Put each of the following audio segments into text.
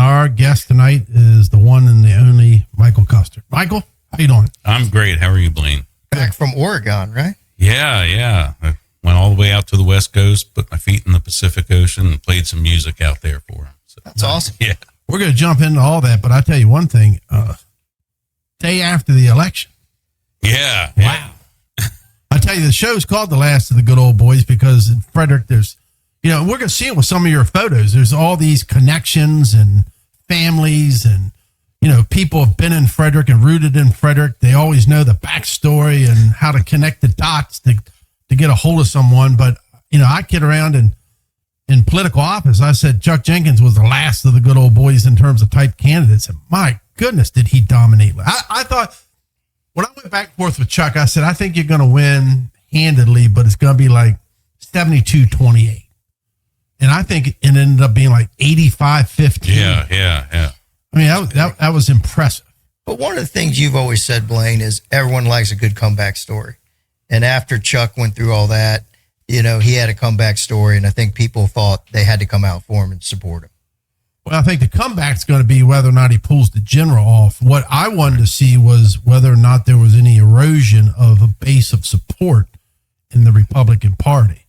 our guest tonight is the one and the only Michael Kuster. Michael, how you doing? I'm great. How are you, Blaine? Back from Oregon, right? Yeah. I went all the way out to the West Coast, put my feet in the Pacific Ocean, and played some music out there for him. So, that's awesome. Yeah. We're going to jump into all that, but I'll tell you one thing. Day after the election. Yeah. Wow. I tell you, the show's called The Last of the Good Ole Boys because in Frederick, there's, we're going to see it with some of your photos. There's all these connections and families and, people have been in Frederick and rooted in Frederick. They always know the backstory and how to connect the dots to get a hold of someone. But, I kid around in political office. I said Chuck Jenkins was the last of the Good Ole Boys in terms of type candidates. And my goodness, did he dominate. I thought, when I went back and forth with Chuck, I said, I think you're going to win handedly, but it's going to be like 72-28. And I think it ended up being like 85-15. Yeah. I mean, that was impressive. But one of the things you've always said, Blaine, is everyone likes a good comeback story. And after Chuck went through all that, he had a comeback story, and I think people thought they had to come out for him and support him. Well, I think the comeback's going to be whether or not he pulls the general off. What I wanted to see was whether or not there was any erosion of a base of support in the Republican Party.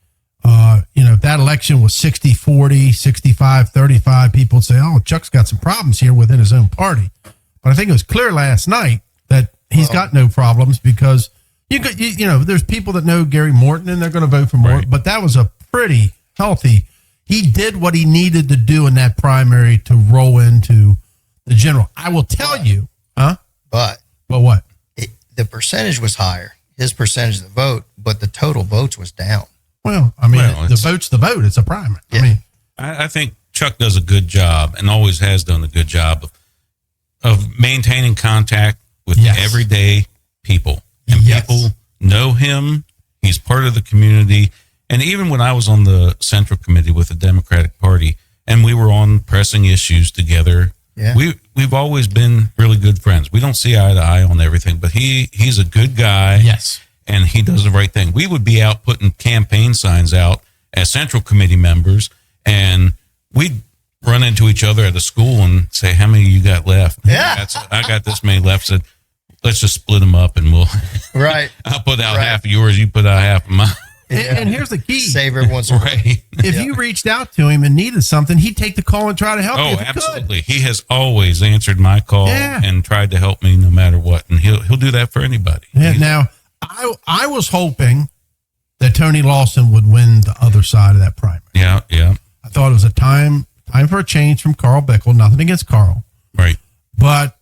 If that election was 60-40, 65-35, people would say, oh, Chuck's got some problems here within his own party. But I think it was clear last night that he's got no problems because there's people that know Gary Morton and they're going to vote for Morton, but that was a pretty healthy. He did what he needed to do in that primary to roll into the general. I will tell you, But what? The percentage was higher, his percentage of the vote, but the total votes was down. Well, the vote's the vote. It's a primary. Yeah. I think Chuck does a good job and always has done a good job of maintaining contact with everyday people. And people know him. He's part of the community. And even when I was on the Central Committee with the Democratic Party and we were on pressing issues together, we've always been really good friends. We don't see eye to eye on everything, but he's a good guy. Yes. And he does the right thing. We would be out putting campaign signs out as Central Committee members, and we'd run into each other at a school and say, how many you got left? Yeah. I got this many left. Said, let's just split them up and we'll I'll put out half of yours, you put out half of mine. And here's the key. Save everyone's right. If you reached out to him and needed something, he'd take the call and try to help you. Oh, absolutely. He has always answered my call and tried to help me no matter what. And he'll do that for anybody. Yeah, now, I was hoping that Tony Lawson would win the other side of that primary. Yeah. I thought it was a time for a change from Carl Bickle. Nothing against Carl. Right. But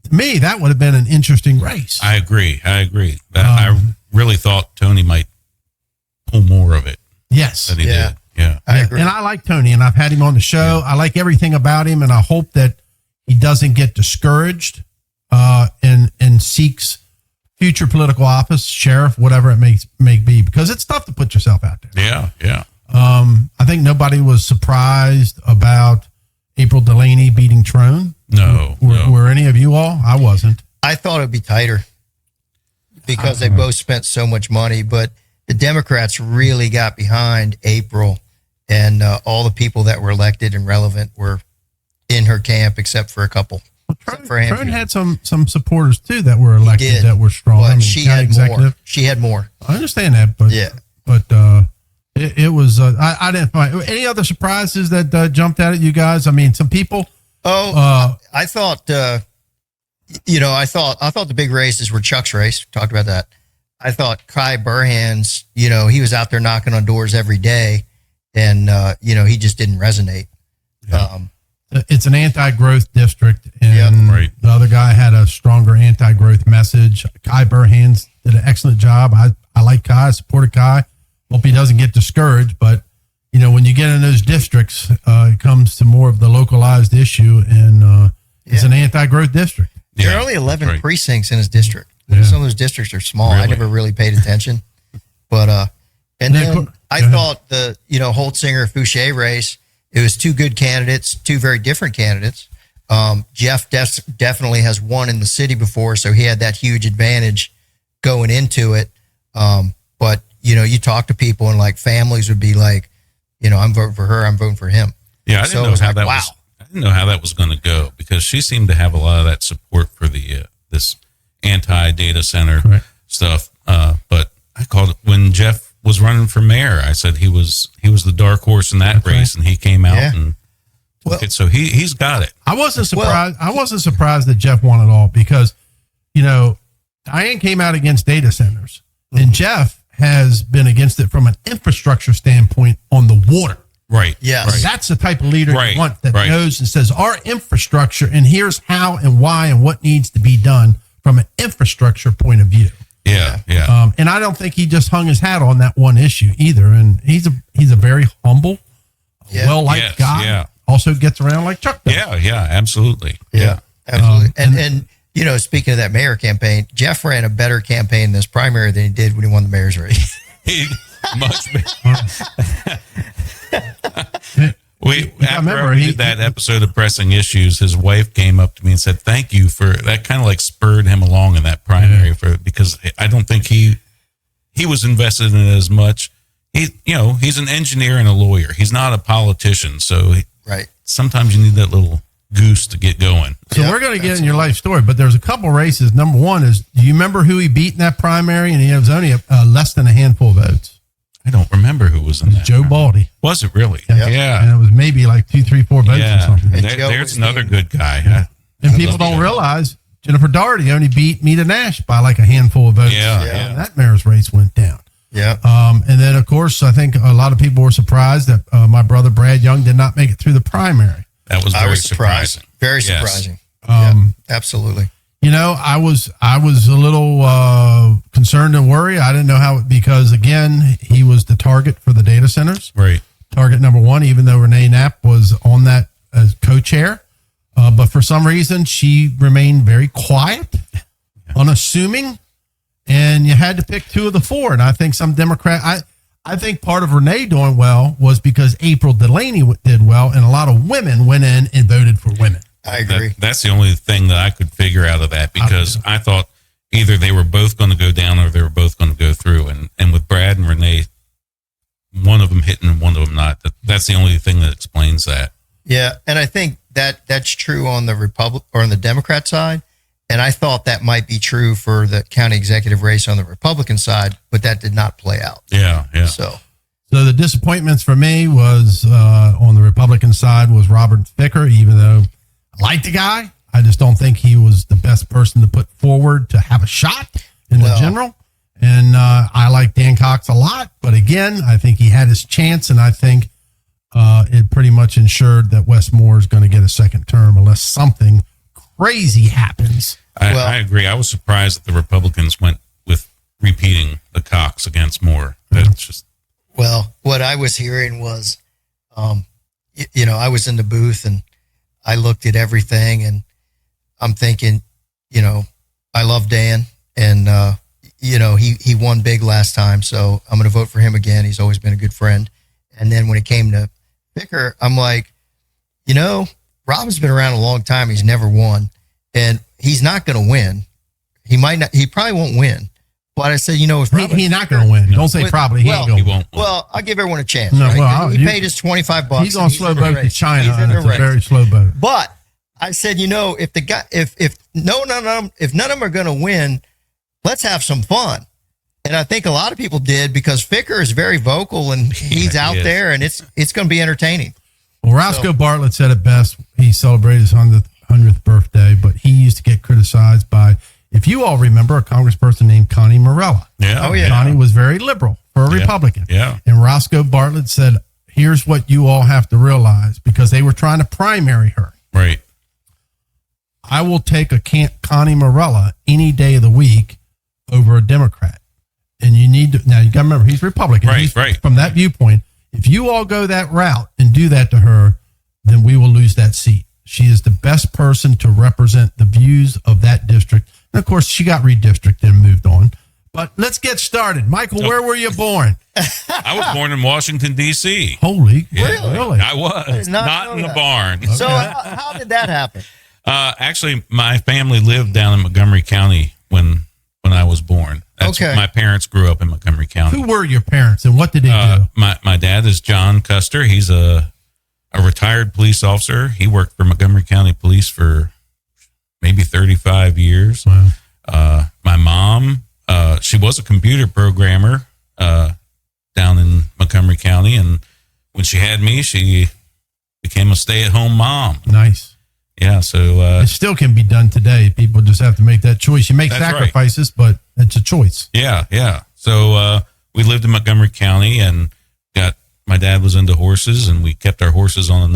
to me, that would have been an interesting race. I agree. I really thought Tony might pull more of it. Yes. Than he did. Yeah. I agree. And I like Tony, and I've had him on the show. I like everything about him, and I hope that he doesn't get discouraged and seeks future political office, sheriff, whatever it may be, because it's tough to put yourself out there. Yeah. I think nobody was surprised about April Delaney beating Trone. No. Were any of you all? I wasn't. I thought it'd be tighter because they both spent so much money, but the Democrats really got behind April, and all the people that were elected and relevant were in her camp, except for a couple. Trone had some supporters too that were elected that were strong. But she had more. She had more. I understand that, but it was. I didn't find any other surprises that jumped out at you guys. I mean, some people. I thought. I thought the big races were Chuck's race. We talked about that. I thought Kai Burhan's. He was out there knocking on doors every day, and he just didn't resonate. Yeah. It's an anti-growth district, and the other guy had a stronger anti-growth message. Kai Burhan's did an excellent job. I like Kai, I supported Kai. Hope he doesn't get discouraged, but when you get in those districts, it comes to more of the localized issue, and it's an anti-growth district. There are only 11 precincts in his district. Some of those districts are small. Really? I never really paid attention, but then I thought the Holtzinger Fouché race. It was two good candidates, two very different candidates. Jeff definitely has won in the city before, so he had that huge advantage going into it. But you talk to people and like families would be like, I'm voting for her, I'm voting for him. Yeah, I didn't know how that was. I didn't know how that was going to go because she seemed to have a lot of that support for the this anti-data center stuff. But I called it when Jeff was running for mayor. I said he was the dark horse in that race, and he came out and took it. So he's got it. I wasn't surprised. I wasn't surprised that Jeff won it all because, Diane came out against data centers, and Jeff has been against it from an infrastructure standpoint on the water. Right. Yeah. Right. That's the type of leader you want that goes and says, our infrastructure, and here's how and why and what needs to be done from an infrastructure point of view. Yeah. Yeah. And I don't think he just hung his hat on that one issue either. And he's a very humble, well-liked guy. Yeah. Also gets around like Chuck does. Yeah. Yeah. Absolutely. Yeah. Absolutely. And speaking of that mayor campaign, Jeff ran a better campaign this primary than he did when he won the mayor's race. Much better. After we did that episode of Pressing Issues, his wife came up to me and said, "Thank you for that." Kind of like spurred him along in that primary because I don't think he was invested in it as much. He's an engineer and a lawyer. He's not a politician, so sometimes you need that little goose to get going. So we're going to get in your life story, but there's a couple races. Number one is, do you remember who he beat in that primary? And he was only less than a handful of votes. I don't remember who was in that. Joe Baldy. Was it really? Yeah. And it was maybe like 2, 3, 4 votes or something. There's another good guy. And people don't realize Jennifer Doherty only beat Meta Nash by like a handful of votes. Yeah. That mayor's race went down. Yeah. And then, of course, I think a lot of people were surprised that my brother Brad Young did not make it through the primary. That was very surprising. Very surprising. Absolutely. I was a little concerned and worried. I didn't know because again, he was the target for the data centers. Right. Target number one, even though Renee Knapp was on that as co-chair. But for some reason, she remained very quiet, unassuming, and you had to pick 2 of the 4. And I think some Democrat, I think part of Renee doing well was because April Delaney did well, and a lot of women went in and voted for women. I agree. That's the only thing that I could figure out of that because I thought either they were both going to go down or they were both going to go through. And with Brad and Renee, one of them hitting and one of them not. That's the only thing that explains that. Yeah, and I think that's true on the Republic or on the Democrat side. And I thought that might be true for the county executive race on the Republican side, but that did not play out. Yeah. So the disappointments for me was on the Republican side was Robert Ficker, even though I like the guy. I just don't think he was the best person to put forward to have a shot in the general. And I like Dan Cox a lot. But again, I think he had his chance. And I think it pretty much ensured that Wes Moore is going to get a second term unless something crazy happens. I agree. I was surprised that the Republicans went with repeating the Cox against Moore. That's just. Well, what I was hearing was, I was in the booth and I looked at everything and I'm thinking, I love Dan and, he won big last time. So I'm going to vote for him again. He's always been a good friend. And then when it came to Ficker, I'm like, Rob's been around a long time. He's never won and he's not going to win. He probably won't win. But I said, if he's not going to win. Don't say probably. He ain't going to win. Well, I'll give everyone a chance. No, right? well, he paid his $25. He's on slow boat to China. He's in the it's race. a very slow boat. But I said, if the guy, if none of them are going to win, let's have some fun. And I think a lot of people did because Ficker is very vocal and he's out there, and it's going to be entertaining. Well, Roscoe Bartlett said it best. He celebrated his 100th birthday, but he used to get criticized by, if you all remember, a congressperson named Connie Morella. Yeah. Oh, yeah. Connie was very liberal for a Republican. Yeah. And Roscoe Bartlett said, here's what you all have to realize, because they were trying to primary her. Right. I will take a Connie Morella any day of the week over a Democrat. And you need to, now you got to remember, he's Republican. Right, right. From that viewpoint, if you all go that route and do that to her, then we will lose that seat. She is the best person to represent the views of that district. And of course, she got redistricted and moved on. But let's get started. Michael, where were you born? I was born in Washington, D.C. Holy, Really? I was. Not in the barn. So how did that happen? Actually, my family lived down in Montgomery County when I was born. Okay. My parents grew up in Montgomery County. Who were your parents and what did they do? My dad is John Kuster. He's a a retired police officer. He worked for Montgomery County Police for maybe 35 years. Wow. My mom, she was a computer programmer down in Montgomery County. And when she had me, she became a stay-at-home mom. Nice. Yeah, so... it still can be done today. People just have to make that choice. You make sacrifices, but it's a choice. Yeah. So we lived in Montgomery County and my dad was into horses, and we kept our horses on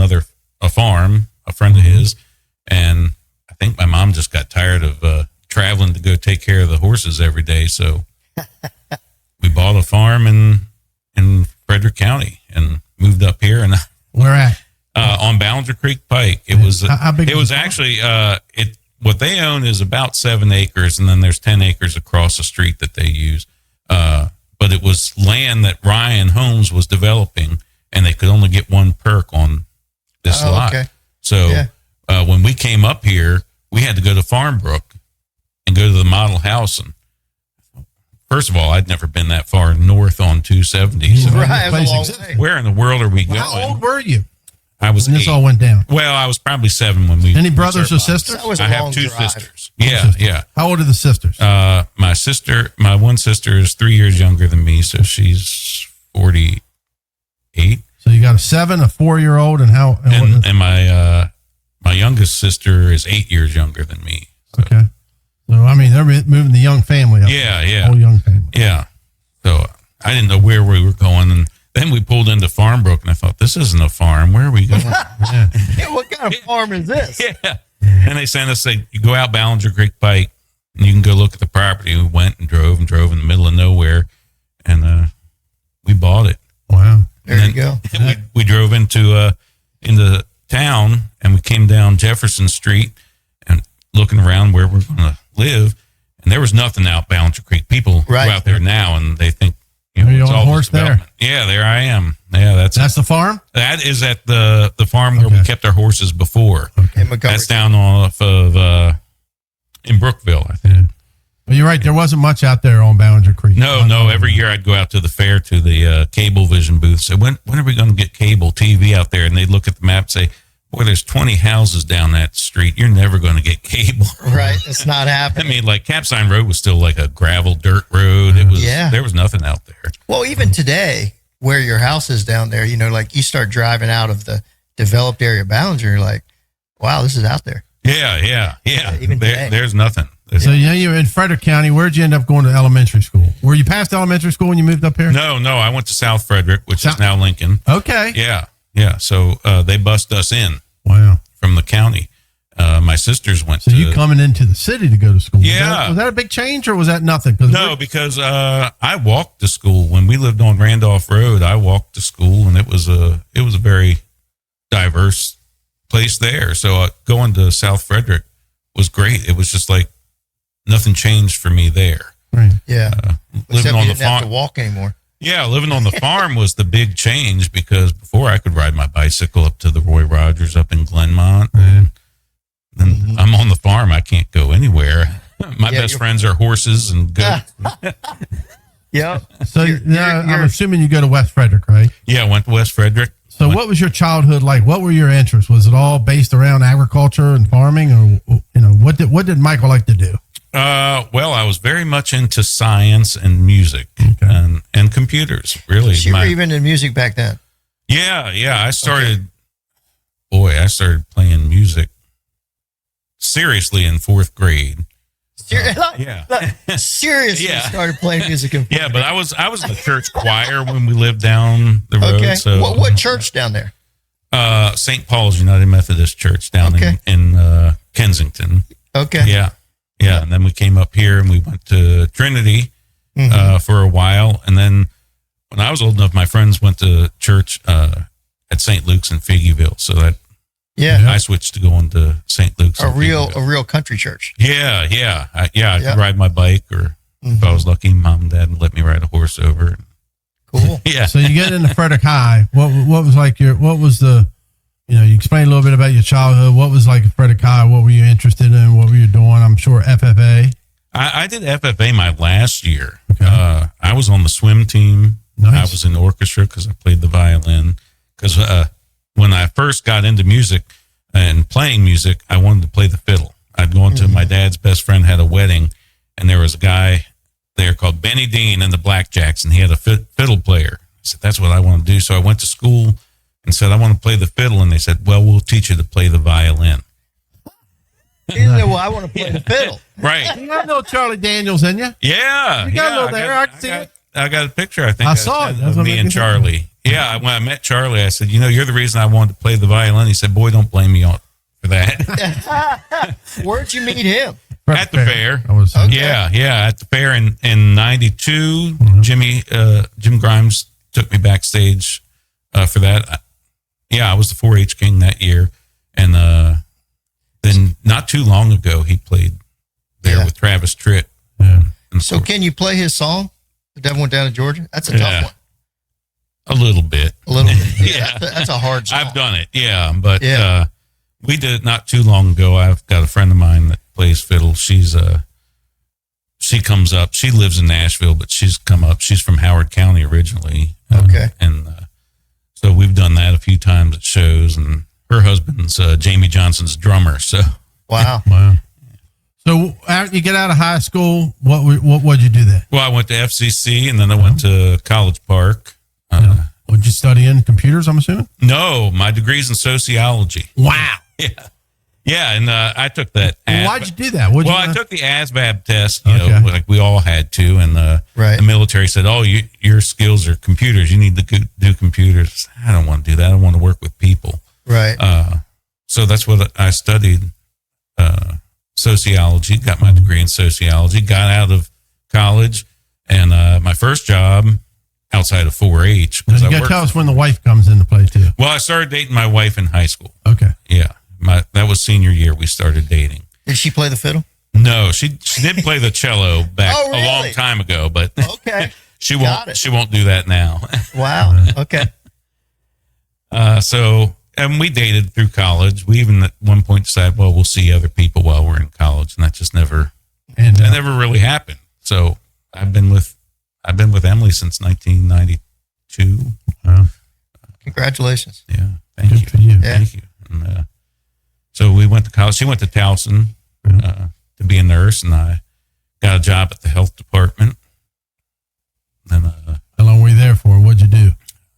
a farm, a friend of his. And I think my mom just got tired of traveling to go take care of the horses every day. So we bought a farm in Frederick County and moved up here. And where at? On Ballinger Creek Pike. It was. How big? It was actually. What they own is about 7 acres, and then there's 10 acres across the street that they use. But it was land that Ryan Holmes was developing, and they could only get one perk on this lot. Okay. So when we came up here, we had to go to Farmbrook and go to the model house. And first of all, I'd never been that far north on 270. So where in the world are we going? How old were you? I was 8. This all went down. Well, I was probably 7 when we. Any brothers or sisters? I have 2 sisters. Yeah. How old are the sisters? My one sister is 3 years younger than me, so she's 48. So you got a 7, a 4-year-old, and how? And my youngest sister is 8 years younger than me. So. Okay. So I mean, they're moving the young family up. Yeah. Whole young family. Yeah. So I didn't know where we were going, and then we pulled into Farmbrook, and I thought, this isn't a farm. Where are we going? What kind of farm is this? Yeah. And they sent us, you go out Ballinger Creek Pike, and you can go look at the property. We went and drove in the middle of nowhere, and we bought it. Wow. There you go. We drove into town, and we came down Jefferson Street and looking around where we're going to live, and there was nothing out Ballinger Creek. People go out there now, and they think, it's all horse there. Yeah, there I am. Yeah, that's the farm. That is at the farm where we kept our horses before. Okay. That's down off of in Brookville, I think. Yeah. Well, you're right. There wasn't much out there on Ballinger Creek. No. Every year I'd go out to the fair to the cable vision booth. Say, when are we going to get cable TV out there? And they'd look at the map and say, boy, there's 20 houses down that street. You're never going to get cable. Right. It's not happening. I mean, like Capsine Road was still like a gravel dirt road. It was, there was nothing out there. Well, even today, where your house is down there, like you start driving out of the developed area of Ballinger, you're like, wow, this is out there. Yeah. Even there's nothing. So you're in Frederick County. Where'd you end up going to elementary school? Were you past elementary school when you moved up here? No. I went to South Frederick, which is now Lincoln. Okay. Yeah. So they bussed us in. Wow. From the county. My sisters went so you coming into the city to go to school. Yeah. Was that a big change or was that nothing? No, because I walked to school. When we lived on Randolph Road, I walked to school, and it was a very diverse place there. So going to South Frederick was great. It was just like nothing changed for me there. Right. Yeah. Living on the farm. Have to walk anymore. Yeah, living on the farm was the big change, because before I could ride my bicycle up to the Roy Rogers up in Glenmont. And then I'm on the farm. I can't go anywhere. My best friends are horses and goats. Yeah. So I'm assuming you go to West Frederick, right? Yeah, I went to West Frederick. So what was your childhood like? What were your interests? Was it all based around agriculture and farming, or what did Michael like to do? Well, I was very much into science and music and computers, really. So you were even in music back then? Yeah. I started playing music seriously in 4th grade. Seriously, started playing music in 4th grade. But I was in the church choir when we lived down the road. Okay. So what church down there? St. Paul's United Methodist Church down in Kensington. Okay. Yeah. And then we came up here and we went to Trinity for a while. And then when I was old enough, my friends went to church at St. Luke's in Figgyville. So that I switched to going to St. Luke's. A real country church. Yeah. I could ride my bike, or if I was lucky, mom and dad would let me ride a horse over. Cool. Yeah. So you get into Frederick High. What was like you explained a little bit about your childhood. What was like Frederick High? What were you interested in? What were you doing? I'm sure FFA. I did FFA my last year. Okay. I was on the swim team. Nice. I was in the orchestra because I played the violin. Because when I first got into music and playing music, I wanted to play the fiddle. I'd gone to my dad's best friend had a wedding, and there was a guy there called Benny Dean and the Blackjacks, and he had a fiddle player. I said, that's what I want to do. So I went to school and said, I want to play the fiddle. And they said, well, we'll teach you to play the violin. Well, I want to play the fiddle. Right. You got no Charlie Daniels in you. Yeah. You got a little there. I can see it. I got a picture, I think. I saw it. Of me and Charlie. Yeah. When I met Charlie, I said, you're the reason I wanted to play the violin. He said, boy, don't blame me for that. Where'd you meet him? At the fair. Okay. Yeah. At the fair in 92, Jim Grimes took me backstage for that. I was the 4-H king that year. And then not too long ago, he played there with Travis Tritt. Yeah. So can you play his song, The Devil Went Down to Georgia? That's a tough one. A little bit. Yeah. That's a hard song. I've done it. Yeah. But we did it not too long ago. I've got a friend of mine that plays fiddle. She comes up. She lives in Nashville, but she's come up. She's from Howard County originally. Okay. So we've done that a few times at shows, and her husband's Jamie Johnson's drummer. So wow. So after you get out of high school, what'd you do then? Well, I went to FCC, and then I went to College Park. What'd you study in? Computers, I'm assuming? No, my degree's in sociology. Wow. Yeah, and I took that. Why'd you do that? I took the ASVAB test, like we all had to, and the military said, "Oh, your skills are computers. You need to do computers." I don't want to do that. I want to work with people. Right. So that's what I studied. Sociology. Got my degree in sociology. Got out of college, and my first job outside of 4-H. You got to tell us when the wife comes into play too. Well, I started dating my wife in high school. Okay. Yeah. That was senior year we started dating. Did she play the fiddle? No, she did play the cello back really? a long time ago, but okay. she won't do that now. Wow. Okay. And we dated through college. We even at one point decided, well, we'll see other people while we're in college, and that just never really happened. So I've been with Emily since 1992. Wow. Congratulations. Yeah. Thank you. For you. Yeah. Thank you. And, so we went to college. She went to Towson to be a nurse, and I got a job at the health department. Then, how long were you there for? What'd you do?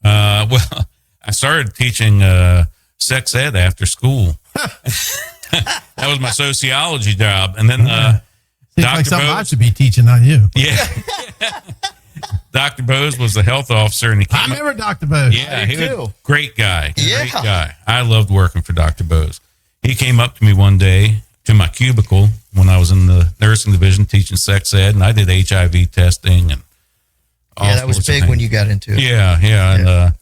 Well, I started teaching sex ed after school. That was my sociology job, and then Seems Dr. like something Bose, I should be teaching, not you. Yeah. Dr. Bose was the health officer, and he came. I remember Dr. Bose. Yeah, he was a great guy. Yeah. Great guy. I loved working for Dr. Bose. He came up to me one day to my cubicle when I was in the nursing division teaching sex ed, and I did HIV testing and all that was big when you got into it. Yeah. And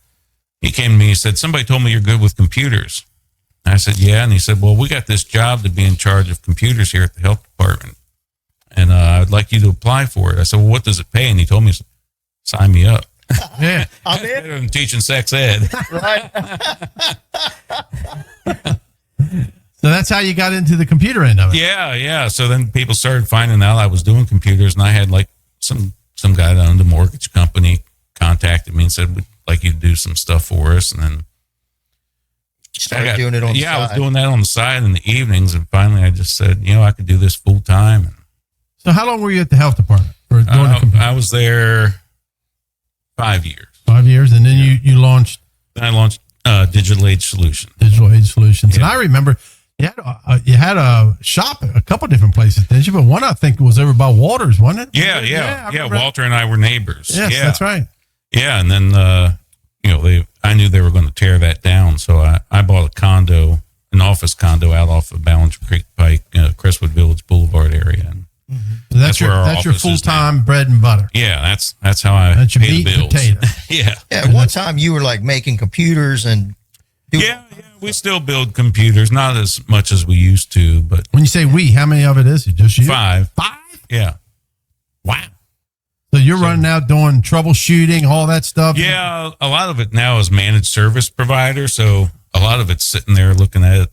he came to me and said, "Somebody told me you're good with computers." I said, "Yeah." And he said, "Well, we got this job to be in charge of computers here at the health department, and I'd like you to apply for it." I said, "Well, what does it pay?" And he told me, "Sign me up." Yeah. I'm in. Better than teaching sex ed. Right. So that's how you got into the computer end of it. Yeah. So then people started finding out I was doing computers, and I had like some guy that owned a mortgage company contacted me and said, "We'd like you to do some stuff for us." And then started doing it on the side. I was doing that on the side in the evenings, and finally I just said, I could do this full time. So how long were you at the health department for doing the computer? I was there 5 years. 5 years, and then you launched. Then I launched Digital Age Solutions. Digital Age Solutions, Yeah. and I remember you had a shop at a couple different places, didn't you? But one I think was over by Walters, wasn't it? Yeah. Walter and I were neighbors. Yes, that's right. Yeah, and then I knew they were going to tear that down, so I bought an office condo out off of Ballinger Creek Pike, Crestwood Village Boulevard area. And so that's your full time bread and butter. Yeah, that's how I That's your pay meat the and bills. potato. Yeah. At one time, you were like making computers and. Yeah, we still build computers, not as much as we used to, but When you say we, how many of it is it? Just you? 5. 5? Yeah. Wow. So you're running out doing troubleshooting, all that stuff? Yeah, a lot of it now is managed service provider. So a lot of it's sitting there looking at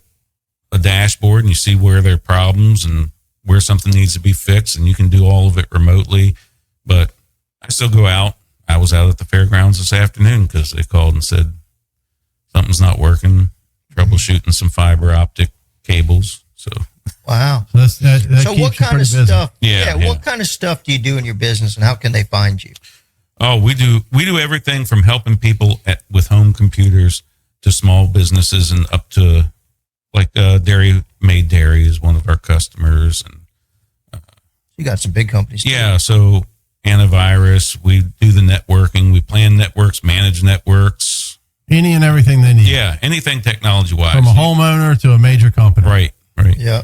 a dashboard, and you see where there are problems and where something needs to be fixed, and you can do all of it remotely. But I still go out. I was out at the fairgrounds this afternoon because they called and said something's not working, troubleshooting some fiber optic cables. So wow. So what kind of stuff? Yeah. What kind of stuff do you do in your business, and how can they find you? Oh, we do everything from helping people with home computers to small businesses and up to like Dairy Made Dairy is one of our customers, and you got some big companies too. Yeah, so antivirus, we do the networking, we plan networks, manage networks. Any and everything they need. Yeah, anything technology-wise. From a homeowner to a major company. Right. Yeah.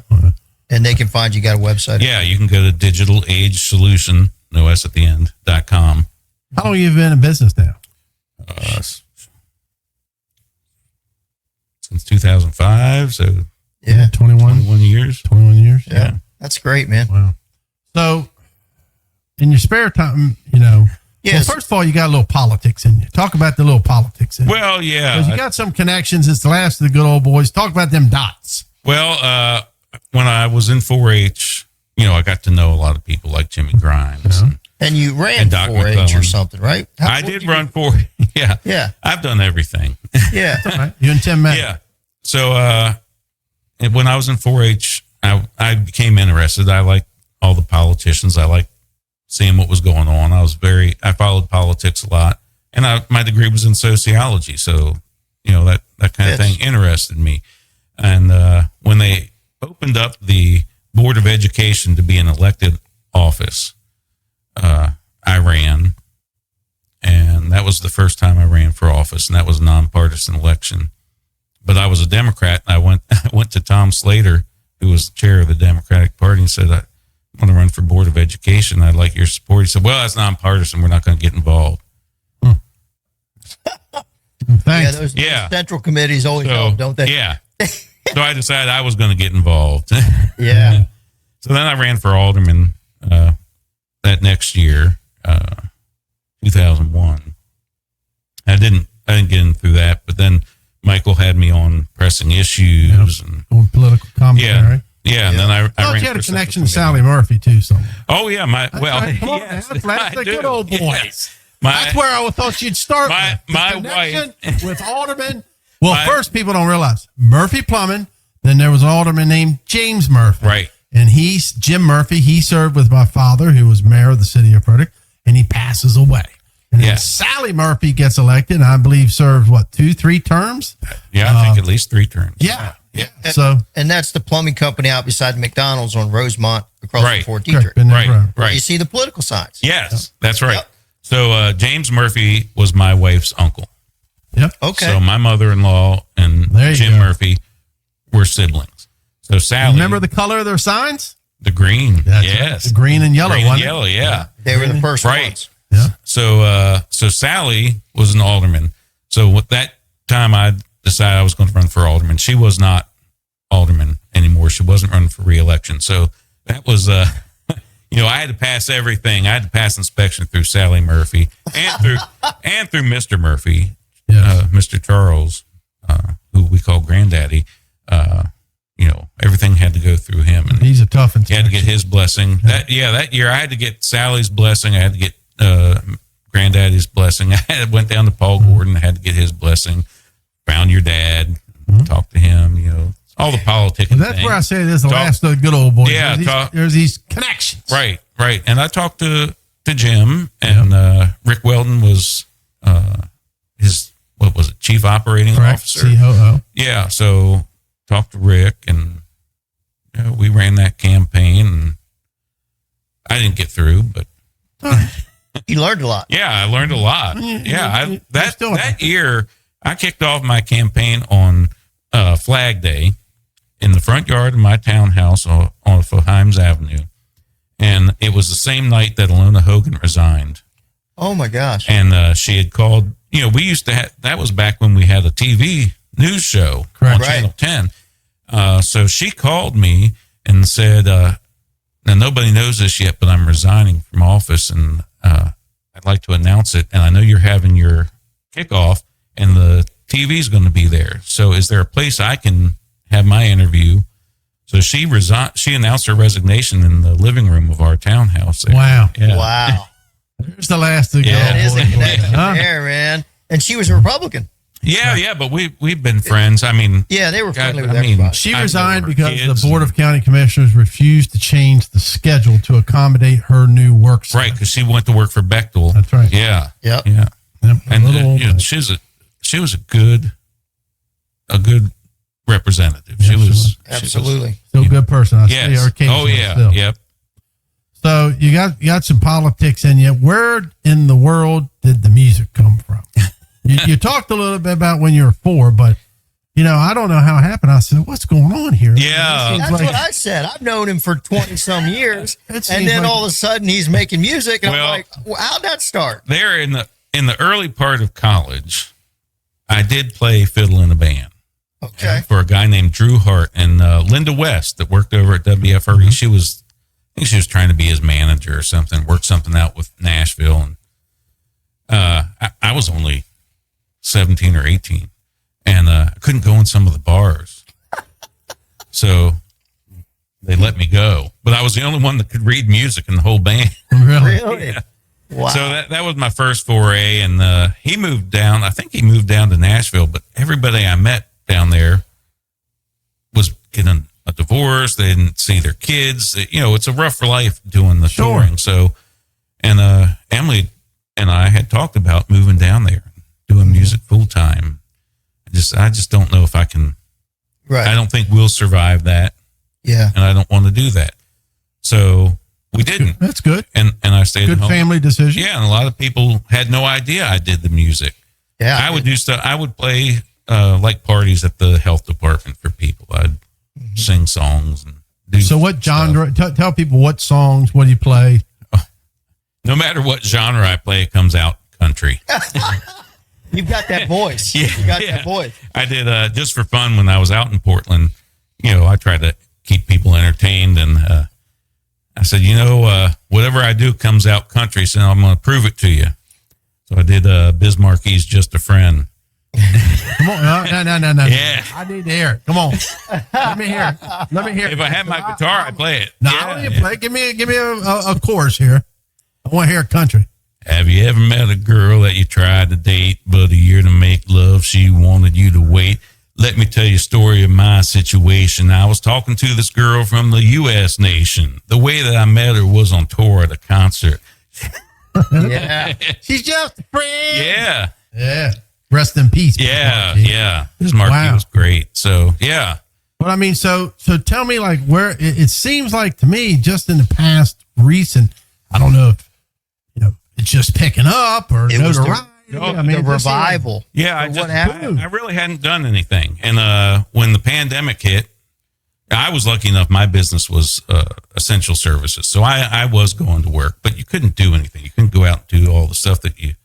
And they can find you got a website. Yeah, you can go to Digital Age Solution, no S at the end, .com. How long have you been in business now? Since 2005, so yeah, 21 years. 21 years. Yeah. That's great, man. Wow. So, in your spare time, well, first of all, you got a little politics in you. Talk about the little politics in you. Well, yeah. Because you got some connections. It's the last of the good old boys. Talk about them dots. Well, when I was in 4-H, I got to know a lot of people like Jimmy Grimes. And you ran 4-H or something, right? I did run 4-H. Yeah. Yeah. I've done everything. Yeah. Right. You and Tim met. Yeah. So when I was in 4-H, I became interested. I like all the politicians. I like seeing what was going on. I followed politics a lot, and my degree was in sociology. So, that kind of thing interested me. And when they opened up the Board of Education to be an elected office, I ran, and that was the first time I ran for office, and that was a nonpartisan election. But I was a Democrat, and I went to Tom Slater, who was the chair of the Democratic Party, and said, I want to run for Board of Education. I'd like your support. He said, well, that's nonpartisan. We're not going to get involved. Thanks. Yeah, those central committees always help, don't they? Yeah. So I decided I was going to get involved. Yeah. So then I ran for alderman that next year, 2001. I didn't get in through that, but then Michael had me on pressing issues and on political commentary. Yeah, and then I thought ran you had a for connection to Central Sally Murphy too. So. Oh yeah, That's the good old boys. Yes. That's where I thought you'd start. My wife with alderman. Well, first people don't realize Murphy Plumbing. Then there was an alderman named James Murphy. Right. And he's Jim Murphy. He served with my father, who was mayor of the city of Frederick, and he passes away. And then Sally Murphy gets elected, and I believe served, 2-3 terms? Yeah, I think at least 3 terms. Yeah. So, and that's the plumbing company out beside McDonald's on Rosemont across from Fort Detrick. Right. You see the political signs. Yes, that's right. Yep. So James Murphy was my wife's uncle. Yep. Okay. So my mother-in-law and Jim Murphy were siblings. So Sally. Remember the color of their signs? The green. Yes. The green and yellow. Yellow, yeah. They were the first ones. Yeah. So Sally was an alderman. So with that time, I decided I was going to run for alderman. She was not alderman anymore. She wasn't running for re-election. So that was, I had to pass everything. I had to pass inspection through Sally Murphy and through Mr. Murphy, Mr. Charles, who we call Granddaddy. Everything had to go through him. And he's a tough inspection. He had to get his blessing. That year I had to get Sally's blessing. I had to get Granddaddy's blessing. I went down to Paul Gordon. I had to get his blessing. Found your dad. Talked to him. All the politicking. Well, that's where I say this is the last of the good old boys. Yeah, there's these connections. Right. And I talked to Jim, and Rick Weldon was his chief operating officer, COO. Yeah. So talked to Rick, and we ran that campaign, and I didn't get through, but you learned a lot. Yeah, I learned a lot. That year I kicked off my campaign on Flag Day in the front yard of my townhouse on Himes Avenue, and it was the same night that Alona Hogan resigned. Oh my gosh! And she had called. We used to have. That was back when we had a TV news show on Channel 10. So she called me and said, now nobody knows this yet, but I'm resigning from office, and I'd like to announce it. And I know you're having your kickoff, and the TV's going to be there. So is there a place I can have my interview? So she announced her resignation in the living room of our townhouse there. Wow. Yeah. Wow. There's the last of that is a connection there, man. And she was a Republican. Yeah, but we've been friends. I mean, yeah, they were friendly with everybody. She resigned because the Board of County Commissioners refused to change the schedule to accommodate her new work schedule. Right, because she went to work for Bechtel. That's right. Yeah. Yep. Yeah. And she was a good representative. She was absolutely still a good person. I see her Oh yeah. Still. Yep. So you got some politics in you. Where in the world did the music come from? you talked a little bit about when you were 4, but I don't know how it happened. I said, "What's going on here?" Yeah, that's what I said. I've known him for 20 some years, and then all of a sudden he's making music, and I'm like, "How'd that start?" There in the early part of college, I did play fiddle in a band. Okay. For a guy named Drew Hart and Linda West that worked over at WFRE. Mm-hmm. I think she was trying to be his manager or something, work something out with Nashville. And I was only 17 or 18, and I couldn't go in some of the bars. So they let me go. But I was the only one that could read music in the whole band. Really? Yeah. Wow. So that was my first foray. And he moved down. I think he moved down to Nashville, but everybody I met down there was getting a divorce. They didn't see their kids. It's a rough life doing the touring. So, and Emily and I had talked about moving down there, doing music full time. I just don't know if I can. Right. I don't think we'll survive that. Yeah. And I don't want to do that. So we didn't. That's good. And I stayed good at home. Family decision. Yeah, and a lot of people had no idea I did the music. Yeah. I would do stuff. I would play like parties at the health department for people. I'd sing songs and do. So what genre? Tell people what songs. What do you play? No matter what genre I play, it comes out country. You've got that voice. Yeah, you got that voice. I did just for fun when I was out in Portland. I tried to keep people entertained, and I said, whatever I do comes out country, so I'm going to prove it to you. So I did Bismarcky's "Just a Friend." Come on, no. Yeah, I need to hear it. Come on, let me hear it. If I had my guitar, I'd play it. No, I don't need to play. Give me a chorus here. I want to hear country. Have you ever met a girl that you tried to date, but a year to make love, she wanted you to wait? Let me tell you a story of my situation. I was talking to this girl from the U.S. nation. The way that I met her was on tour at a concert. Yeah. She's just a friend. Yeah. Rest in peace. Yeah. Bismarcky was great. So, yeah. But I mean, so tell me, like, where it seems like to me, just in the past recent, I don't know if, it's just picking up or notoriety. The revival. I really hadn't done anything. And when the pandemic hit, I was lucky enough. My business was essential services. So I was going to work, but you couldn't do anything. You couldn't go out and do all the stuff that you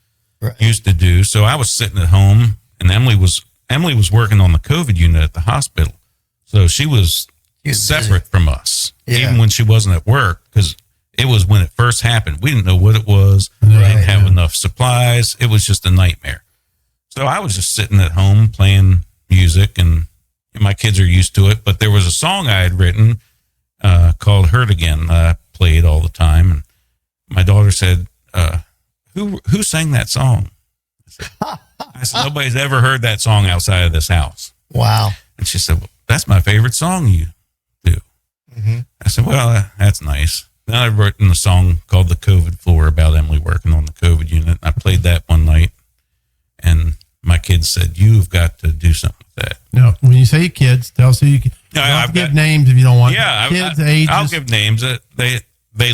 used to do. So I was sitting at home, and Emily was working on the COVID unit at the hospital. So she was separate from us, even when she wasn't at work, because it was when it first happened. We didn't know what it was. We didn't have enough supplies. It was just a nightmare. So I was just sitting at home playing music, and my kids are used to it. But there was a song I had written called "Hurt Again" that I played all the time. And my daughter said, who sang that song? I said, nobody's ever heard that song outside of this house. Wow. And she said, well, that's my favorite song you do. Mm-hmm. I said, well, that's nice. Then I wrote a song called "The COVID Floor" about Emily working on the COVID unit. I played that one night, and my kids said, "You've got to do something with that." No, when you say kids, tell us who you can. I'll give names if you don't want. Yeah, kids, ages. I'll give names. They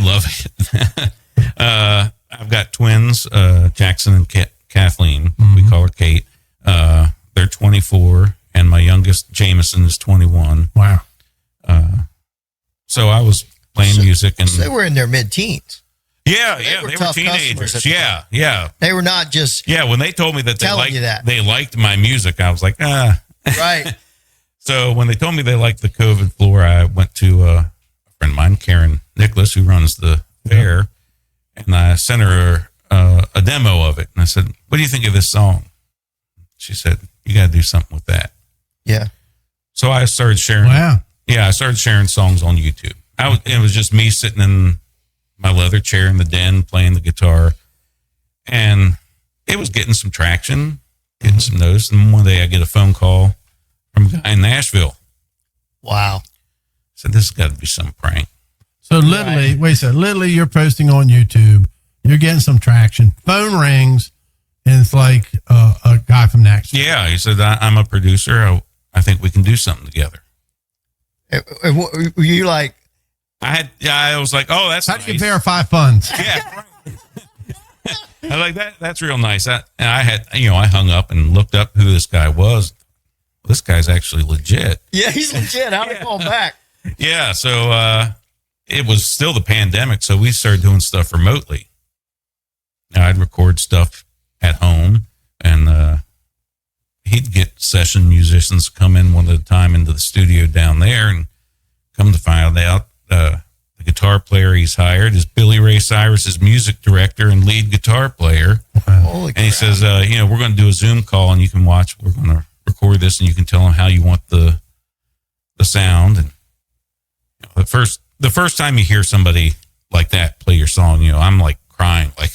love it. I've got twins, Jackson and Kathleen. Mm-hmm. We call her Kate. They're 24, and my youngest Jameson is 21. Wow. So I was playing music, and they were in their mid-teens. Yeah, they were teenagers. Yeah. They were not just when they told me that they liked my music, I was like, right. So when they told me they liked the COVID Floor, I went to a friend of mine, Karen Nicholas, who runs the fair, and I sent her a demo of it, and I said, "What do you think of this song?" She said, "You got to do something with that." Yeah. So I started sharing. Wow. Yeah, I started sharing songs on YouTube. It was just me sitting in my leather chair in the den playing the guitar, and it was getting some traction. getting some notice. And one day I get a phone call from a guy in Nashville. Wow. So this has got to be some prank. So literally, wait a second, literally you're posting on YouTube, you're getting some traction, phone rings, and it's like a guy from Nashville. Yeah, he said, I'm a producer. I think we can do something together. Were you like? I was like, oh, that's How nice. do you verify funds? Yeah. I was like that. That's real nice. And I hung up and looked up who this guy was. This guy's actually legit. Yeah, he's legit. How'd I call back? Yeah. So, it was still the pandemic, so we started doing stuff remotely. Now I'd record stuff at home, and he'd get session musicians come in one at a time into the studio down there, and come to find out the guitar player he's hired is Billy Ray Cyrus's music director and lead guitar player. Holy and he says, we're going to do a Zoom call, and you can watch. We're going to record this, and you can tell him how you want the sound. And the first time you hear somebody like that play your song, I'm like crying, like,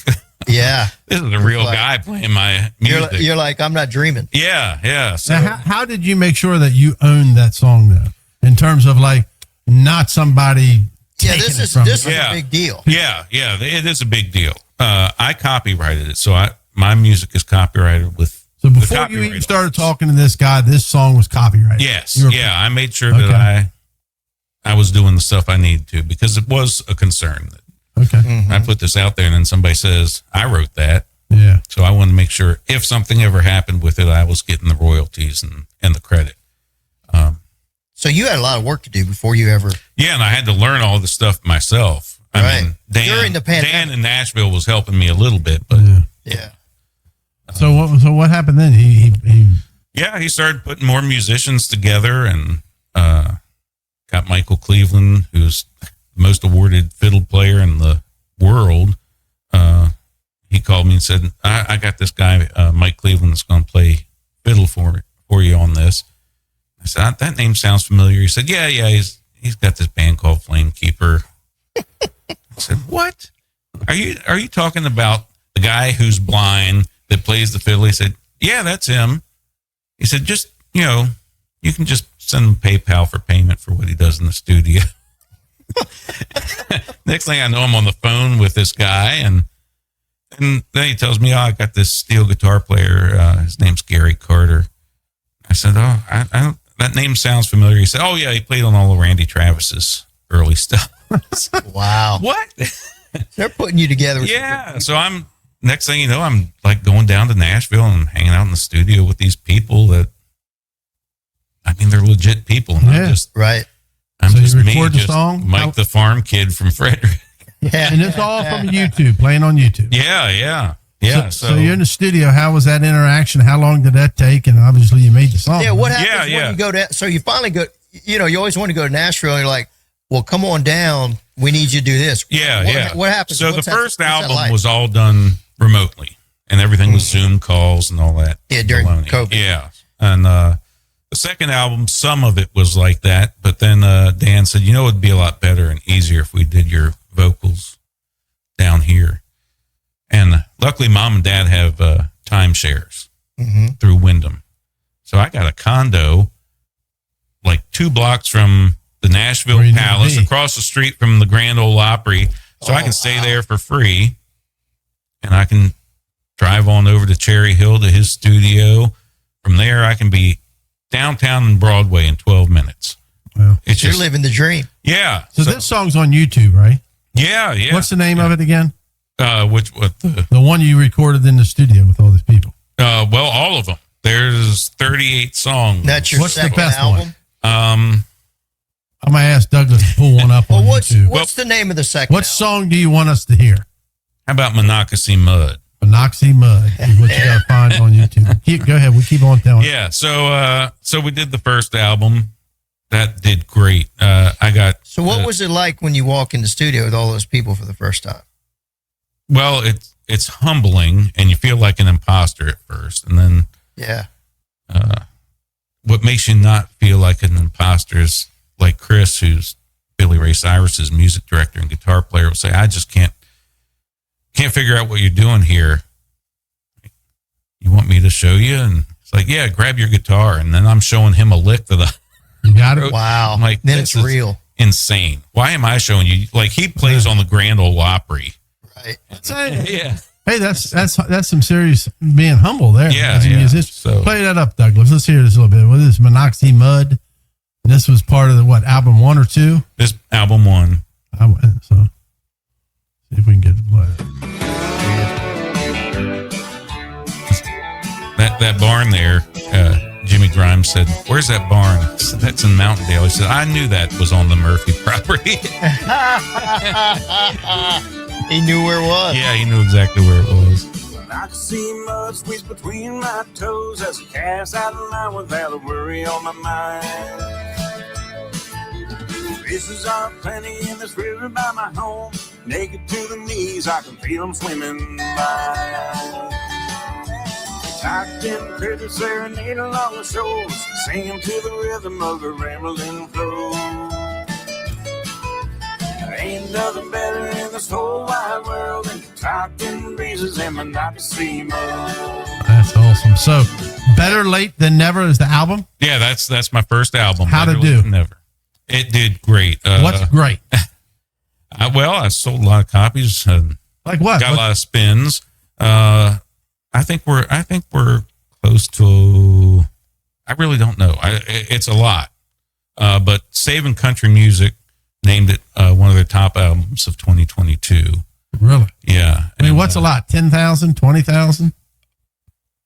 yeah, this is a real guy playing my music. You're like, I'm not dreaming. Yeah. So now, how did you make sure that you owned that song though? In terms of like not somebody. Yeah, this is a big deal. Yeah, it is a big deal. I copyrighted it, so my music is copyrighted with. So before you even started talking to this guy, this song was copyrighted. Yes, I made sure that I was doing the stuff I needed to, because it was a concern. Okay. I put this out there and then somebody says, I wrote that. Yeah. So I wanted to make sure if something ever happened with it, I was getting the royalties and the credit. So you had a lot of work to do before you ever. Yeah. And I had to learn all this stuff myself. I mean, during the pandemic. Dan in Nashville was helping me a little bit, but yeah. So what happened then? He started putting more musicians together, and got Michael Cleveland, who's the most awarded fiddle player in the world. He called me and said, I got this guy, Mike Cleveland, that's going to play fiddle for you on this. I said, that name sounds familiar. He said, yeah, he's got this band called Flame Keeper. I said, what? Are you talking about the guy who's blind that plays the fiddle? He said, yeah, that's him. He said, just, you can just send him PayPal for payment for what he does in the studio. Next thing I know, I'm on the phone with this guy, and then he tells me, I got this steel guitar player. His name's Gary Carter. I said, I don't, that name sounds familiar. He said, oh yeah, he played on all of Randy Travis's early stuff. Wow. What? They're putting you together. Yeah. So next thing you know, I'm like going down to Nashville and hanging out in the studio with these people that, they're legit people. And I'm just song? Mike the farm kid from Frederick. Yeah. And it's all from YouTube, playing on YouTube. Yeah. So you're in the studio. How was that interaction? How long did that take? And obviously you made the song. Yeah. What happens when you go to, so you finally go, you always want to go to Nashville, and you're like, well, come on down. We need you to do this. Yeah. What happens? So the first album was all done remotely, and everything was Zoom calls and all that. Yeah, during COVID. Yeah. And the second album, some of it was like that, but then Dan said, it'd be a lot better and easier if we did your vocals down here. And luckily, Mom and Dad have timeshares through Wyndham. So I got a condo like 2 blocks from the Nashville Palace, across the street from the Grand Ole Opry. So I can stay there for free, and I can drive on over to Cherry Hill to his studio. From there, I can be downtown and Broadway in 12 minutes. Wow. You're living the dream. Yeah. So this song's on YouTube, right? Yeah. What's the name of it again? The one you recorded in the studio with all these people? Well, all of them. There's 38 songs. That's your second album? I'm going to ask Douglas to pull one up on YouTube. What's the name of the second What song do you want us to hear? How about Monocacy Mud? Monocacy Mud is what you got to find on YouTube. Go ahead. We keep on telling. Yeah. So we did the first album. That did great. So what was it like when you walk in the studio with all those people for the first time? Well, it's humbling, and you feel like an imposter at first. And then what makes you not feel like an imposter is like Chris, who's Billy Ray Cyrus's music director and guitar player, will say, I just can't figure out what you're doing here. you want me to show you? And it's like, yeah, grab your guitar. And then I'm showing him a lick that you got it. Wow. I'm like, then it's real. Insane. Why am I showing you? Like, he plays on the Grand Ole Opry. Right. Yeah. Hey, that's some serious being humble there. Yeah. So play that up, Douglas. Let's hear this a little bit. What is this? Monoxy Mud. And this was part of the album 1 or 2? This album 1. So see if we can get it play. That barn there, Jimmy Grimes said, "Where's that barn?" I said, "That's in Mountaindale." He said, "I knew that was on the Murphy property." He knew where it was. Yeah, he knew exactly where it was. I could see mud squeeze between my toes as I cast out of line without a worry on my mind. Fishes are plenty in this river by my home. Naked to the knees, I can feel them swimming by. Tucked in critters serenade along the shores, singing to the rhythm of the rambling flow. There ain't nothing better in this whole wide world than talking breezes and monoxy mud. That's awesome. So, Better Late Than Never is the album? Yeah, that's my first album. How'd it do? Never. It did great. What's great? I sold a lot of copies. Like what? Got a lot of spins. I think we're close to. I really don't know. It's a lot. But Saving Country Music named it one of their top albums of 2022. Really? Yeah. I mean, what's a lot? 10,000, 20,000?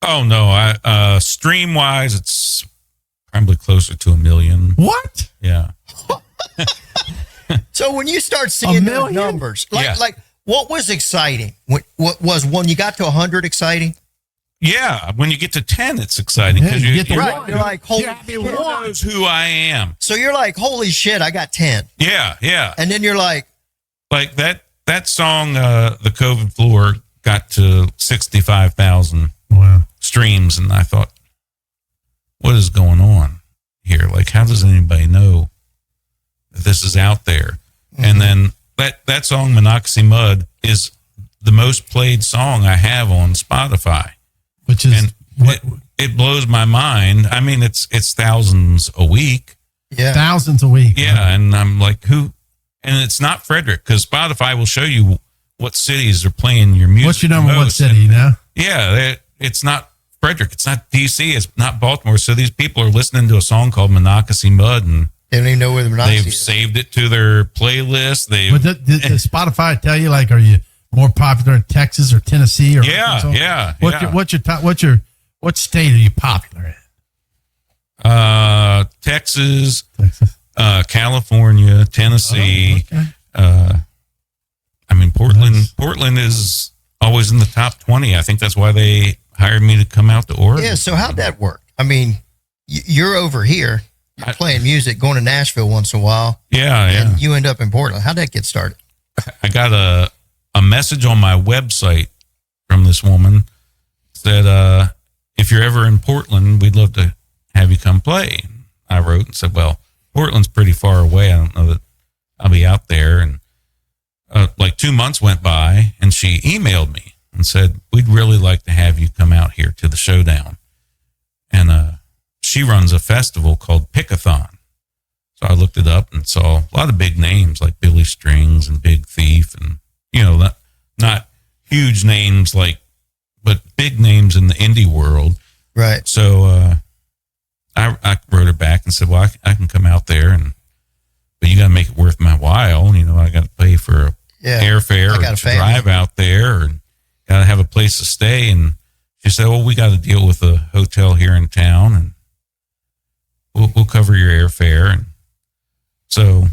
Oh no! Stream wise, it's probably closer to 1 million. What? Yeah. So when you start seeing those numbers, like what was exciting? What was when you got to 100 exciting? Yeah, when you get to 10, it's exciting because you get to right. one. You're like, holy who knows who I am? So you're like, holy shit, I got 10. Yeah. And then you're like that song, The COVID Floor, got to 65,000 streams, and I thought, what is going on here? Like, how does anybody know that this is out there? Mm-hmm. And then that song, Monoxy Mud, is the most played song I have on Spotify. Which is it blows my mind. I mean, it's thousands a week. Yeah. Thousands a week. Yeah. Right? And I'm like, who? And it's not Frederick, because Spotify will show you what cities are playing your music. What's your number most. one city now? Yeah. It's not Frederick. It's not DC. It's not Baltimore. So these people are listening to a song called Monoxy Mud, and they don't even know where the Monoxy they've is. saved it to their playlist. But does Spotify tell you, like, are you more popular in Texas or Tennessee or Arkansas? Yeah. What state are you popular in? Texas. California, Tennessee. Okay. I mean, Portland is always in the top 20. I think that's why they hired me to come out to Oregon. Yeah. So how'd that work? I mean, you're over here, you're playing music, going to Nashville once in a while. Yeah. And you end up in Portland. How'd that get started? I got a message on my website from this woman said, if you're ever in Portland, we'd love to have you come play. I wrote and said, well, Portland's pretty far away. I don't know that I'll be out there. And like 2 months went by, and she emailed me and said, we'd really like to have you come out here to the Showdown. And she runs a festival called Pickathon. So I looked it up and saw a lot of big names like Billy Strings and Big Thief, and, you know, not huge names but big names in the indie world. Right. So I wrote her back and said, well, I can come out there, but you got to make it worth my while. You know, I got to pay for airfare to drive out there, and got to have a place to stay. And she said, well, we got to deal with a hotel here in town, and we'll cover your airfare. And so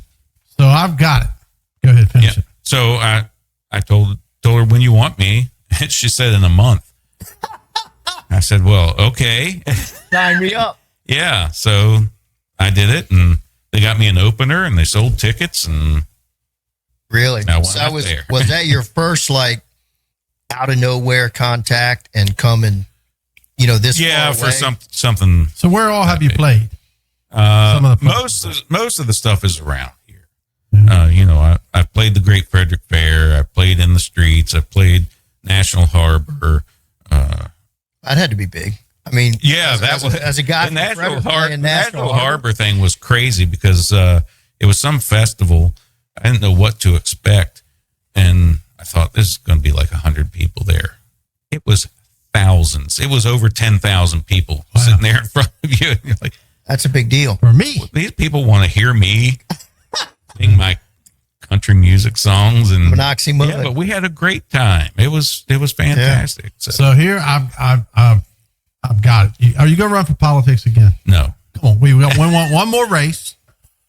I've got it. Go ahead, finish it. So I told her, when you want me, and she said in a month. I said, well, okay. Sign me up. Yeah. So I did it, and they got me an opener, and they sold tickets, and really, so was that your first like out of nowhere contact and coming, you know, this far for away? something. So where all have you played? Most of the stuff is around here. Mm-hmm. You know, I played the Great Frederick Fair. I played in the streets. I played National Harbor. That had to be big. I mean, yeah, as a guy the from Nashville Harbor thing was crazy because it was some festival. I didn't know what to expect, and I thought this is going to be like 100 people there. It was thousands. It was over 10,000 people sitting there in front of you. And you're like, that's a big deal for me. These people want to hear me sing my country music songs and Monoxy Mud. Yeah, but we had a great time. It was fantastic. Yeah. So here I've got it. Are you going to run for politics again? No. Come on, we want one more race.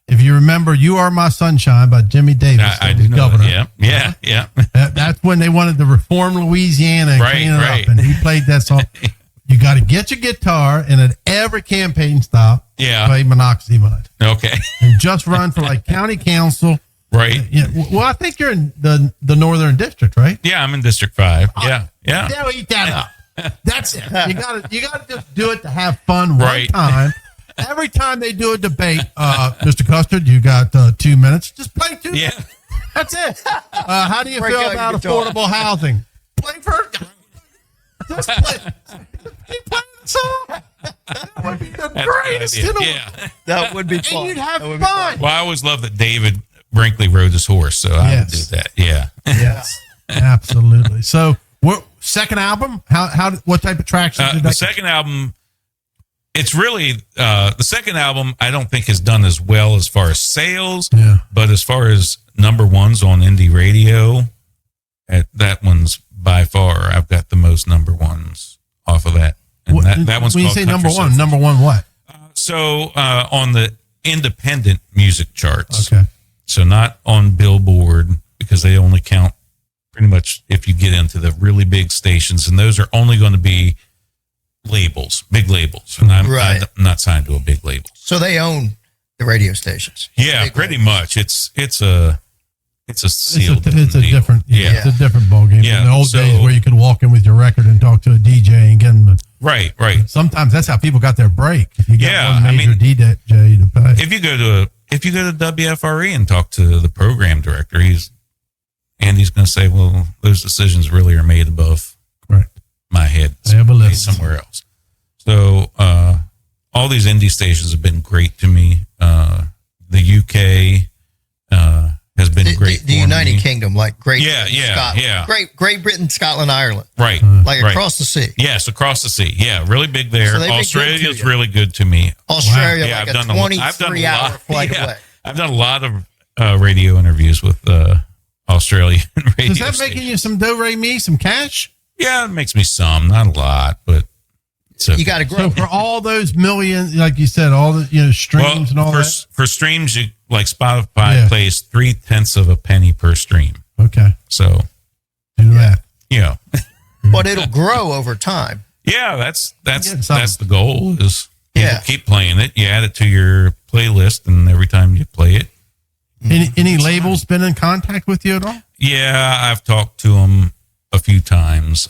If you remember, "You Are My Sunshine" by Jimmy Davis, I do know governor. Yeah. That's when they wanted to reform Louisiana and clean it up, and he played that song. You got to get your guitar, and at every campaign stop, play Monoxy Mud. Okay. And just run for like county council. Right. Yeah. Well, I think you're in the Northern District, right? Yeah, I'm in District 5. Yeah. They'll eat that up. That's it. You gotta just do it to have fun one time. Every time they do a debate, Mr. Kuster, you got 2 minutes. Just play 2 minutes. That's it. How do you feel about affordable housing? Play first. Just play. Keep playing the song. That would be the greatest. That would be fun. And you'd have fun. Well, I always love that David Brinkley rode his horse, so I would do that. Yeah. Yes. Absolutely. So, second album? What type of traction did that? The second album, it's really the second album. I don't think has done as well as far as sales, but as far as number ones on indie radio, that one's by far. I've got the most number ones off of that. And that one's when you say number one, what? So on the independent music charts. Okay. So not on Billboard because they only count pretty much if you get into the really big stations, and those are only going to be labels, big labels. And I'm not signed to a big label. So they own the radio stations. Yeah, pretty much. It's a sealed it's a different it's a different ballgame. Yeah. In the old days where you could walk in with your record and talk to a DJ and get them right. Sometimes that's how people got their break. You got one major DJ to play. If you go to WFRE and talk to the program director, Andy's going to say, well, those decisions really are made above my head. They have a list somewhere else. So all these indie stations have been great to me. The UK has been great. The United Kingdom, like Great Britain, Scotland, Ireland, right? Across the sea. Yes, across the sea. Yeah, really big there. So Australia is really good to me. Australia, like a 23-hour flight away. I've done a lot of radio interviews with Australian radio. Is that making you some do-re-mi, some cash? Yeah, it makes me some, not a lot, but you got to grow. So for all those millions, like you said, all the streams and all that. For streams, like Spotify plays 0.3 of a penny per stream. Okay, so do that. Yeah, but it'll grow over time. Yeah, that's the goal. Is keep playing it. You add it to your playlist, and every time you play it. Any labels been in contact with you at all? Yeah, I've talked to them a few times.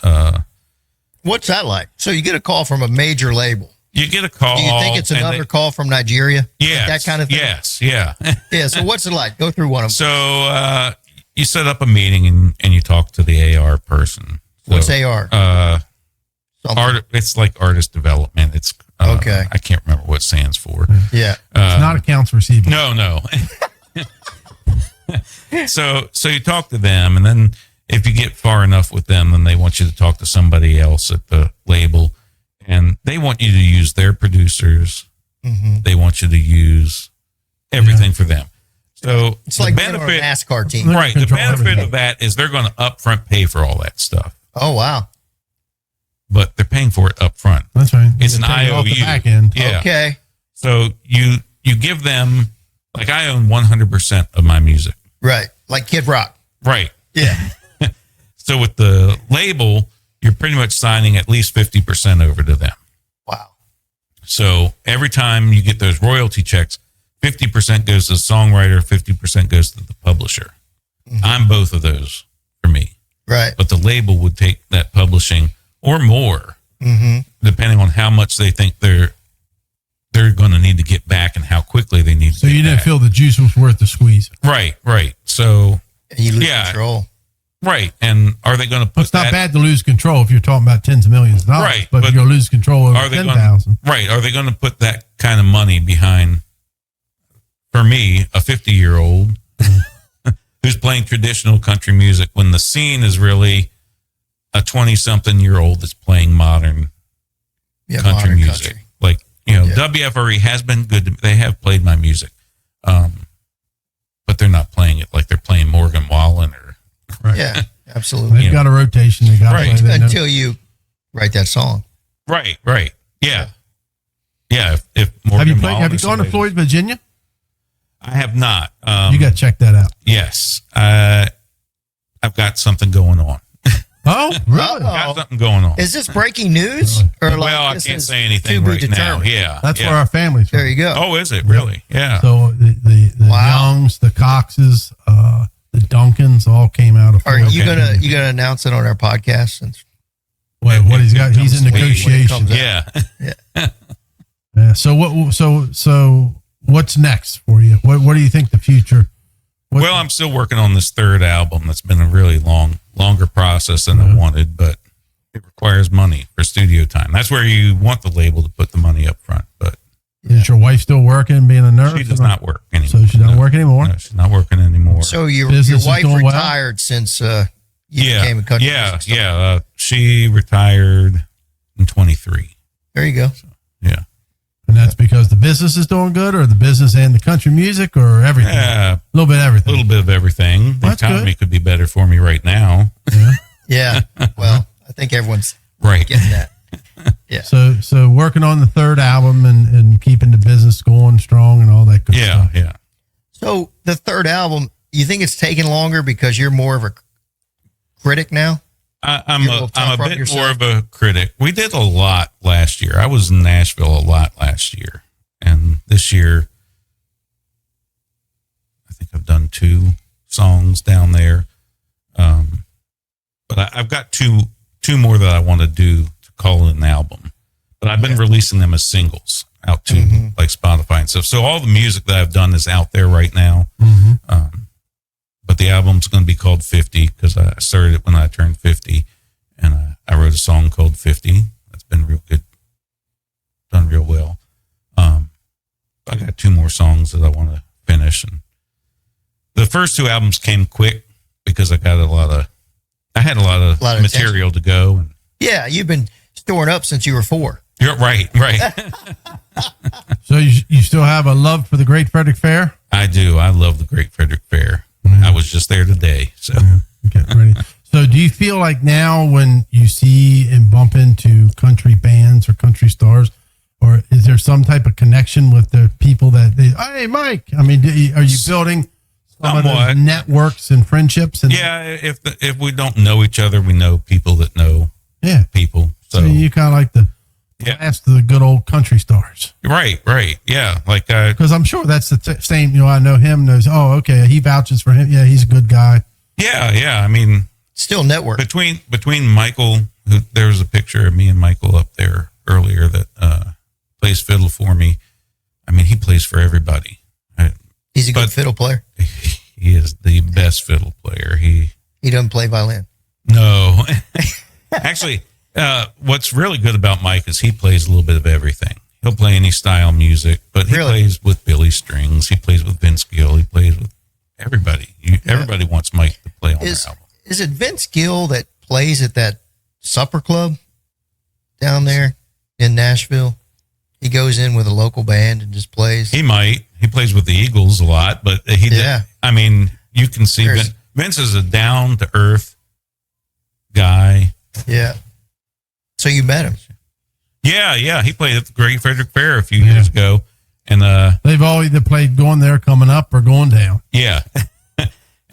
What's that like? So you get a call from a major label. You get a call. Do you think it's another call from Nigeria? Yeah, like that kind of thing. Yes, yeah, yeah. So what's it like? Go through one of them. So you set up a meeting and you talk to the AR person. So, what's AR? It's like artist development. It's okay. I can't remember what it stands for. Yeah, it's not accounts receivable. No. So you talk to them, and then if you get far enough with them, then they want you to talk to somebody else at the label, and they want you to use their producers. Mm-hmm. They want you to use everything for them. So it's like being on a NASCAR team, right? The benefit of that is they're going to upfront pay for all that stuff. Oh wow! But they're paying for it upfront. That's right. It's an IOU. Back end. Yeah. Okay. So you give them, like, I own 100% of my music. Right. Like Kid Rock. Right. Yeah. So with the label, you're pretty much signing at least 50% over to them. Wow. So every time you get those royalty checks, 50% goes to the songwriter, 50% goes to the publisher. Mm-hmm. I'm both of those for me. Right. But the label would take that publishing or more, depending on how much they think they're going to need to get back and how quickly they need to So you didn't feel the juice was worth the squeeze. Right. So and you lose control. Right. And are they going to put It's not bad to lose control if you're talking about tens of millions of dollars. Right. But if you're going to lose control over 10,000. Right. Are they going to put that kind of money behind, for me, a 50-year-old who's playing traditional country music when the scene is really a 20-something-year-old that's playing modern country music? Country. Like, WFRE has been good. They have played my music. But they're not playing it like they're playing Morgan Wallen or. Right. Yeah, absolutely. They've got a rotation. They got to play until you write that song. Right. Yeah. Yeah. If Morgan have you gone to Floyd, Virginia? I have not. You got to check that out. Yes. I've got something going on. Oh, really? Got something going on. Is this breaking news? I can't say anything right now. Yeah. That's where our family's from. There you go. Oh, is it really? Yeah. So the Youngs, the Coxes, the Duncans all came out of. Are you gonna announce it on our podcast? Since what he's got? He's in negotiations. Yeah. Yeah. So what's next for you? What do you think the future? Well, I'm still working on this third album. That's been a really longer process than I wanted, but it requires money for studio time. That's where you want the label to put the money up front. But is your wife still working, being a nurse? She does not work anymore. So she doesn't work anymore? No, she's not working anymore. So your wife retired since you became a country music star. Yeah. She retired in 23. There you go. So, yeah. And that's because the business is doing good, or the business and the country music, or everything? Yeah. A little bit of everything. A little bit of everything. The economy could be better for me right now. Yeah. Well, I think everyone's getting that. Yeah. So working on the third album and keeping the business going strong and all that good stuff. Yeah. So the third album, you think it's taking longer because you're more of a critic now? I'm a bit more of a critic. We did a lot last year. I was in Nashville a lot last year. And this year, I think I've done 2 songs down there. But I've got two more that I want to do to call it an album. But I've been releasing them as singles out to like Spotify and stuff. So all the music that I've done is out there right now. But the album's going to be called 50 because I started it when I turned 50. And I wrote a song called 50. That's been real good. Done real well. I got 2 more songs that I want to finish. And the first 2 albums came quick because I had a lot of material to go. And yeah, you've been storing up since you were 4. You're right. So you still have a love for the Great Frederick Fair? I do. I love the Great Frederick Fair. I was just there today. So get ready. So do you feel like now when you see and bump into country bands or country stars, or is there some type of connection with the people that hey, Mike, I mean, are you building some of those networks and friendships? And if we don't know each other, we know people that know people. So you kind of like the last of the good old country stars. Right. Yeah. Like, because I'm sure that's the same, I know him, knows, okay, he vouches for him. Yeah, he's a good guy. Yeah. I mean, still network. Between Michael, there was a picture of me and Michael up there earlier that plays fiddle for me. I mean, he plays for everybody. He's a good fiddle player. He is the best fiddle player. He doesn't play violin. No. Actually, what's really good about Mike is he plays a little bit of everything. He'll play any style music, but he plays with Billy Strings. He plays with Vince Gill. He plays with everybody. Everybody wants Mike to play on their album. Is it Vince Gill that plays at that supper club down there in Nashville? He goes in with a local band and just plays. He might. He plays with the Eagles a lot, but he did. I mean, you can see Vince is a down to earth guy. Yeah. So you met him? Yeah. He played at the Great Frederick Fair a few years ago, and they've all either played going there, coming up, or going down. Yeah.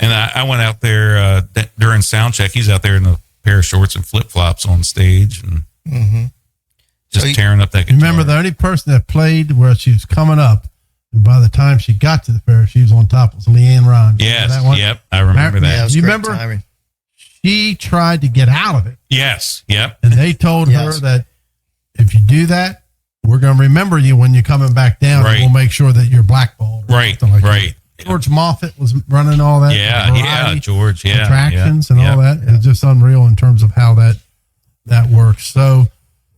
And I went out there during sound check. He's out there in a pair of shorts and flip flops on stage, and just tearing up that guitar. Remember, the only person that played where she was coming up, and by the time she got to the fair, she was on top. It was Leanne Rhymes. Yes. Yep. I remember that. Yeah, you remember? Timing. She tried to get out of it. Yes. Yep. And they told her that if you do that, we're going to remember you when you're coming back down. Right. And we'll make sure that you're blackballed. Right. George Moffat was running all that. Yeah, George. Yeah, attractions and all that. It's just unreal in terms of how that works. So,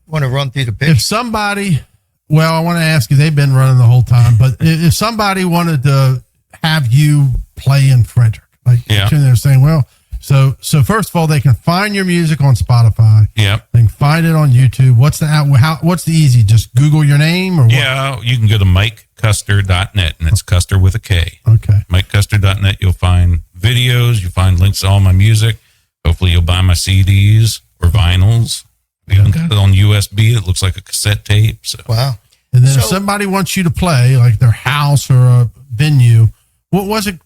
want to run through the picture? If somebody, well, I want to ask you, they've been running the whole time, but if somebody wanted to have you play in Frederick, like they're saying, well, so first of all, they can find your music on Spotify. Yep. They can find it on YouTube. What's the easy? Just Google your name or what? Yeah, you can go to MikeKuster.net, and it's Kuster with a K. Okay. MikeKuster.net. You'll find videos. You'll find links to all my music. Hopefully you'll buy my CDs or vinyls. We even got it on USB. It looks like a cassette tape. So. Wow. And then if somebody wants you to play, like their house or a venue, what was it?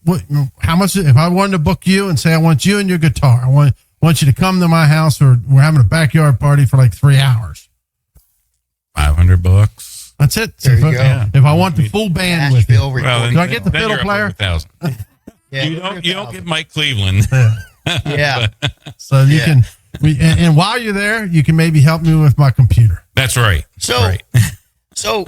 How much? If I wanted to book you and say I want you and your guitar, I want you to come to my house, or we're having a backyard party for like 3 hours. $500. That's it. There you go. If I want the full band with you, do I get the then fiddle player? You don't get Mike Cleveland. Yeah. So you can. And while you're there, you can maybe help me with my computer. That's right. So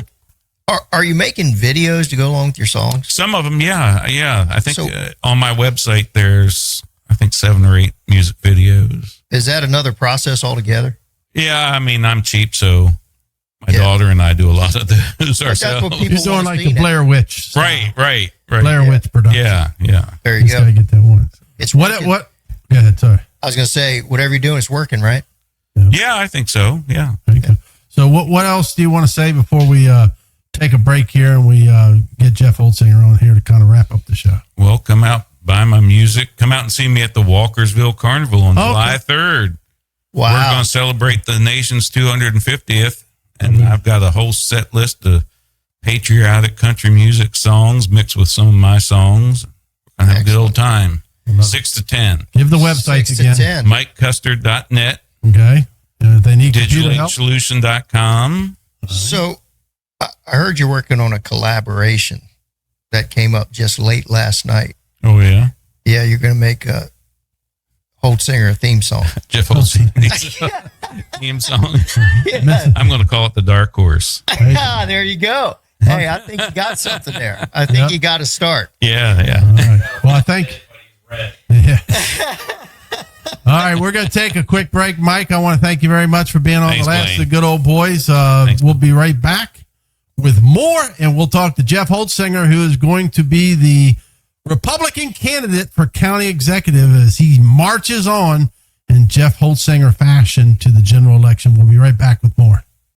are you making videos to go along with your songs? Some of them, yeah. I think on my website there's 7 or 8 music videos. Is that another process altogether? Yeah, I mean, I'm cheap, so my daughter and I do a lot of those ourselves. You're doing like the Blair Witch. Right. Blair Witch production. Yeah. There you go. Gotta get that one. It's what? Go ahead, sorry. I was going to say, whatever you're doing is working, right? Yeah, I think so. Yeah. Okay. So what else do you want to say before we take a break here and we get Jeff Holtzinger on here to kind of wrap up the show? Well, come out, buy my music. Come out and see me at the Walkersville Carnival on July 3rd. Wow. We're going to celebrate the nation's 250th, and I've got a whole set list of patriotic country music songs mixed with some of my songs. We're going to have a good old time. 6 to 10. Give the websites again. MikeKuster.net. Okay. And if they need DigitalSolution.com. So I heard you're working on a collaboration that came up just late last night. Oh, yeah? Yeah, you're going to make a Holtzinger theme song. Jeff Holtzinger theme song. Yeah. I'm going to call it the Dark Horse. There you go. Hey, I think you got something there. I think you got to start. Yeah. All right. Well, I think. Yeah. All right, we're going to take a quick break. Mike, I want to thank you very much for being on the last of the Good Ole Boys. We'll be right back with more, and we'll talk to Jeff Holtzinger, who is going to be the Republican candidate for county executive as he marches on in Jeff Holtzinger fashion to the general election. We'll be right back with more.